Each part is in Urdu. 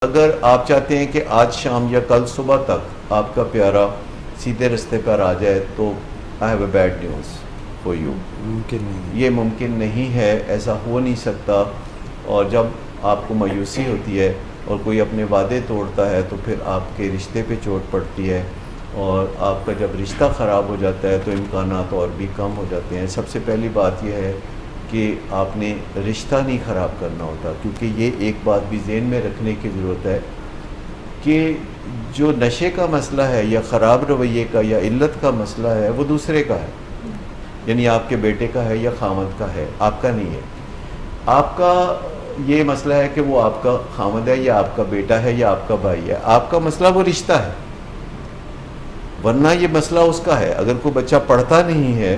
اگر آپ چاہتے ہیں کہ آج شام یا کل صبح تک آپ کا پیارا سیدھے رستے پر آ جائے تو I have a bad news for you. ممکن نہیں. یہ ممکن نہیں ہے, ایسا ہو نہیں سکتا. اور جب آپ کو مایوسی ہوتی ہے اور کوئی اپنے وعدے توڑتا ہے تو پھر آپ کے رشتے پہ چوٹ پڑتی ہے, اور آپ کا جب رشتہ خراب ہو جاتا ہے تو امکانات اور بھی کم ہو جاتے ہیں. سب سے پہلی بات یہ ہے کہ آپ نے رشتہ نہیں خراب کرنا ہوتا, کیونکہ یہ ایک بات بھی ذہن میں رکھنے کی ضرورت ہے کہ جو نشے کا مسئلہ ہے یا خراب رویے کا یا علت کا مسئلہ ہے وہ دوسرے کا ہے, یعنی آپ کے بیٹے کا ہے یا خامد کا ہے, آپ کا نہیں ہے. آپ کا یہ مسئلہ ہے کہ وہ آپ کا خامد ہے یا آپ کا بیٹا ہے یا آپ کا بھائی ہے, آپ کا مسئلہ وہ رشتہ ہے, ورنہ یہ مسئلہ اس کا ہے. اگر کوئی بچہ پڑھتا نہیں ہے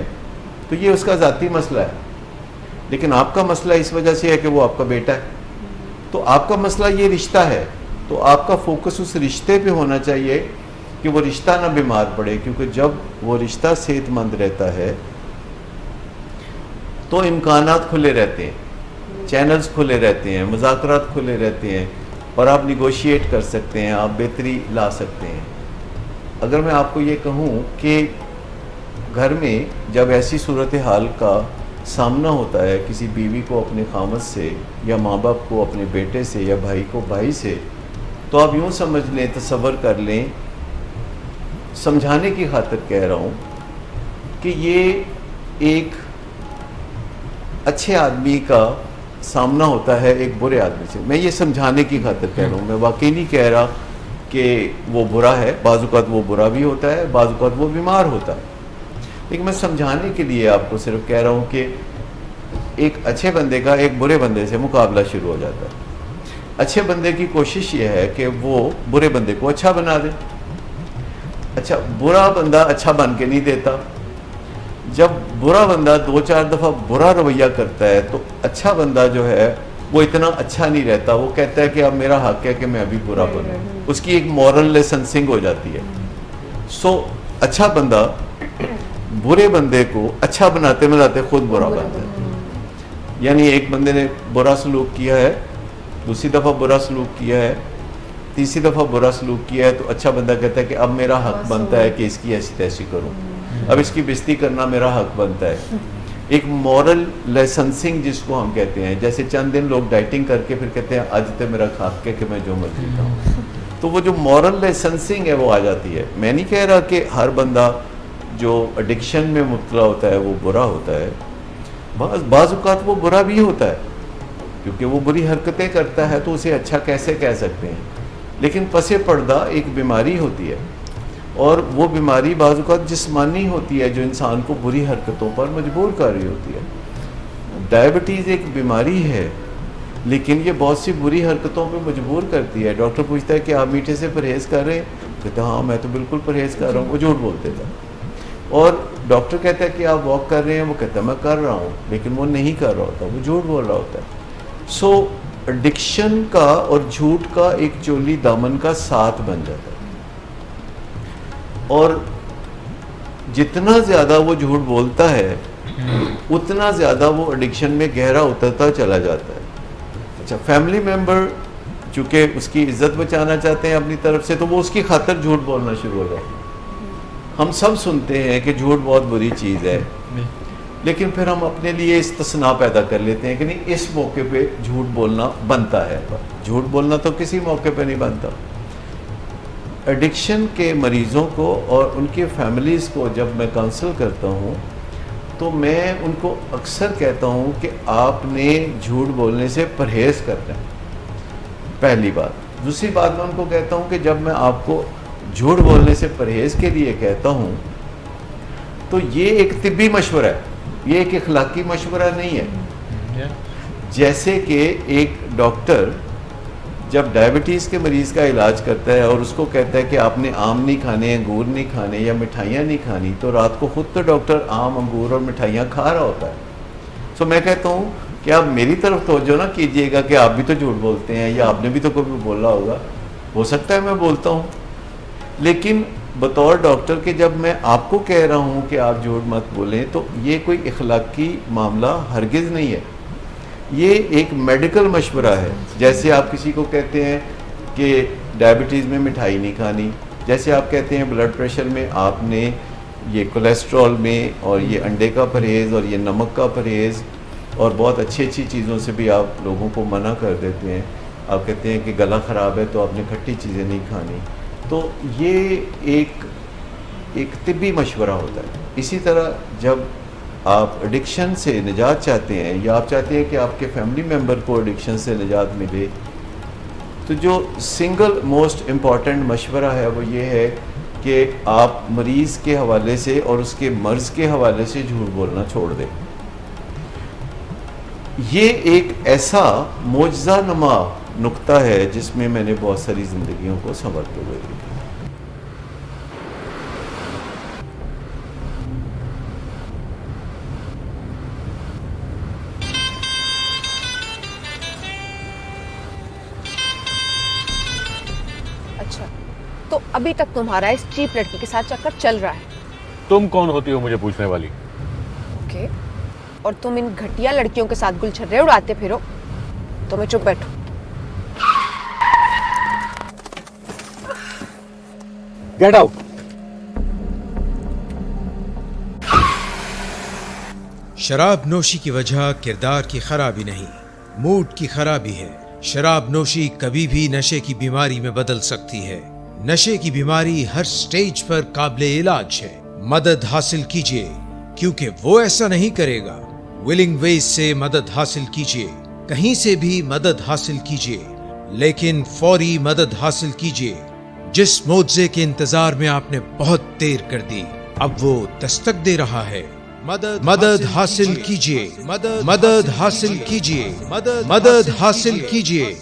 تو یہ اس کا ذاتی مسئلہ ہے, لیکن آپ کا مسئلہ اس وجہ سے ہے کہ وہ آپ کا بیٹا ہے. تو آپ کا مسئلہ یہ رشتہ ہے, تو آپ کا فوکس اس رشتے پہ ہونا چاہیے کہ وہ رشتہ نہ بیمار پڑے, کیونکہ جب وہ رشتہ صحت مند رہتا ہے تو امکانات کھلے رہتے ہیں, چینلز کھلے رہتے ہیں, مذاکرات کھلے رہتے ہیں, اور آپ نیگوشیٹ کر سکتے ہیں, آپ بہتری لا سکتے ہیں. اگر میں آپ کو یہ کہوں کہ گھر میں جب ایسی صورتحال کا سامنا ہوتا ہے کسی بیوی کو اپنے خامد سے یا ماں باپ کو اپنے بیٹے سے یا بھائی کو بھائی سے, تو آپ یوں سمجھ لیں, تصور کر لیں, سمجھانے کی خاطر کہہ رہا ہوں کہ یہ ایک اچھے آدمی کا سامنا ہوتا ہے ایک برے آدمی سے. میں یہ سمجھانے کی خاطر کہہ رہا ہوں, میں واقعی نہیں کہہ رہا کہ وہ برا ہے. بعض اوقات وہ برا بھی ہوتا ہے, بعض اوقات وہ بیمار ہوتا ہے, لیکن میں سمجھانے کے لیے آپ کو صرف کہہ رہا ہوں کہ ایک اچھے بندے کا ایک برے بندے سے مقابلہ شروع ہو جاتا ہے. اچھے بندے کی کوشش یہ ہے کہ وہ برے بندے کو اچھا بنا دے. اچھا, برا بندہ اچھا بن کے نہیں دیتا. جب برا بندہ 2-4 دفعہ برا رویہ کرتا ہے تو اچھا بندہ جو ہے وہ اتنا اچھا نہیں رہتا, وہ کہتا ہے کہ اب میرا حق ہے کہ میں ابھی برا بنوں. اس کی ایک مورل لائسنسنگ ہو جاتی ہے. سو اچھا بندہ برے بندے کو اچھا بناتے بناتے خود برا بنتا ہے. یعنی ایک بندے نے برا سلوک کیا ہے, دوسری دفعہ برا سلوک کیا ہے, تیسری دفعہ برا سلوک کیا ہے, تو اچھا بندہ کہتا ہے کہ اب میرا حق بنتا ہے کہ اس کی ایسی تیسی کروں, اب اس کی بےزتی کرنا میرا حق بنتا ہے. ایک مورل لائسنسنگ جس کو ہم کہتے ہیں, جیسے چند دن لوگ ڈائٹنگ کر کے پھر کہتے ہیں آج تو میرا حق ہے کہ میں جو مرضی کھاؤں, تو وہ جو مورل لائسنسنگ ہے وہ آ جاتی ہے. میں نہیں کہہ رہا کہ ہر بندہ جو ایڈکشن میں مبتلا ہوتا ہے وہ برا ہوتا ہے, بعض اوقات وہ برا بھی ہوتا ہے کیونکہ وہ بری حرکتیں کرتا ہے, تو اسے اچھا کیسے کہہ سکتے ہیں. لیکن پس پردہ ایک بیماری ہوتی ہے, اور وہ بیماری بعض اوقات جسمانی ہوتی ہے جو انسان کو بری حرکتوں پر مجبور کر رہی ہوتی ہے. ڈائبٹیز ایک بیماری ہے لیکن یہ بہت سی بری حرکتوں پہ مجبور کرتی ہے. ڈاکٹر پوچھتا ہے کہ آپ میٹھے سے پرہیز کر رہے ہیں, کہتے ہیں ہاں میں تو بالکل پرہیز کر رہا ہوں, وہ جھوٹ بولتے تھے. اور ڈاکٹر کہتا ہے کہ آپ واک کر رہے ہیں, وہ کہتا ہے میں کر رہا ہوں, لیکن وہ نہیں کر رہا ہوتا, وہ جھوٹ بول رہا ہوتا ہے. سو ایڈکشن کا اور جھوٹ کا ایک چولی دامن کا ساتھ بن جاتا ہے, اور جتنا زیادہ وہ جھوٹ بولتا ہے اتنا زیادہ وہ ایڈکشن میں گہرا اترتا چلا جاتا ہے. اچھا, فیملی ممبر چونکہ اس کی عزت بچانا چاہتے ہیں اپنی طرف سے, تو وہ اس کی خاطر جھوٹ بولنا شروع ہو جاتے ہیں. ہم سب سنتے ہیں کہ جھوٹ بہت بری چیز ہے, لیکن پھر ہم اپنے لیے استثناء پیدا کر لیتے ہیں کہ نہیں اس موقع پہ جھوٹ بولنا بنتا ہے. جھوٹ بولنا تو کسی موقع پہ نہیں بنتا. ایڈکشن کے مریضوں کو اور ان کے فیملیز کو جب میں کاؤنسل کرتا ہوں تو میں ان کو اکثر کہتا ہوں کہ آپ نے جھوٹ بولنے سے پرہیز کرنا ہے, پہلی بات. دوسری بات میں ان کو کہتا ہوں کہ جب میں آپ کو جھوٹ بولنے سے پرہیز کے لیے کہتا ہوں تو یہ ایک طبی مشورہ ہے, یہ ایک اخلاقی مشورہ نہیں ہے. جیسے کہ ایک ڈاکٹر جب ڈائبٹیز کے مریض کا علاج کرتا ہے اور اس کو کہتا ہے کہ آپ نے آم نہیں کھانے, انگور نہیں کھانے یا مٹھائیاں نہیں کھانی, تو رات کو خود تو ڈاکٹر آم, انگور اور مٹھائیاں کھا رہا ہوتا ہے. سو میں کہتا ہوں کہ آپ میری طرف توجہ نہ کیجئے گا کہ آپ بھی تو جھوٹ بولتے ہیں یا آپ نے بھی تو کبھی بولا ہوگا. ہو سکتا ہے میں بولتا ہوں, لیکن بطور ڈاکٹر کے جب میں آپ کو کہہ رہا ہوں کہ آپ جھوٹ مت بولیں تو یہ کوئی اخلاقی معاملہ ہرگز نہیں ہے, یہ ایک میڈیکل مشورہ ہے. جیسے آپ کسی کو کہتے ہیں کہ ڈائبٹیز میں مٹھائی نہیں کھانی. جیسے آپ کہتے ہیں بلڈ پریشر میں آپ نے یہ کولیسٹرول میں اور یہ انڈے کا پرہیز اور یہ نمک کا پرہیز اور بہت اچھی اچھی چیزوں سے بھی آپ لوگوں کو منع کر دیتے ہیں. آپ کہتے ہیں کہ گلا خراب ہے تو آپ نے کھٹی چیزیں نہیں کھانی. تو یہ ایک طبی مشورہ ہوتا ہے. اسی طرح جب آپ ایڈکشن سے نجات چاہتے ہیں یا آپ چاہتے ہیں کہ آپ کے فیملی ممبر کو ایڈکشن سے نجات ملے، تو جو سنگل موسٹ امپورٹنٹ مشورہ ہے وہ یہ ہے کہ آپ مریض کے حوالے سے اور اس کے مرض کے حوالے سے جھوٹ بولنا چھوڑ دیں. یہ ایک ایسا معجزہ نما نقطہ ہے جس میں میں نے بہت ساری زندگیوں کو سنورتے ہوئے دیکھا. اچھا، تو ابھی تک تمہارا اس چیپ لڑکی کے ساتھ چکر چل رہا ہے؟ تم کون ہوتی ہو مجھے پوچھنے والی؟ اوکے، اور تم ان گھٹیا لڑکیوں کے ساتھ گلچھرے اڑاتے پھرو تو میں چپ بیٹھوں. Get out. شراب نوشی کی وجہ کردار کی خرابی نہیں، موڈ کی خرابی ہے. شراب نوشی کبھی بھی نشے کی بیماری میں بدل سکتی ہے. نشے کی بیماری ہر سٹیج پر قابل علاج ہے. مدد حاصل کیجیے کیونکہ وہ ایسا نہیں کرے گا. ولنگ ویز سے مدد حاصل کیجیے، کہیں سے بھی مدد حاصل کیجیے، لیکن فوری مدد حاصل کیجیے. جس معجزے کے انتظار میں آپ نے بہت دیر کر دی اب وہ دستک دے رہا ہے. مدد حاصل کیجیے، مدد حاصل کیجیے، مدد حاصل کیجیے.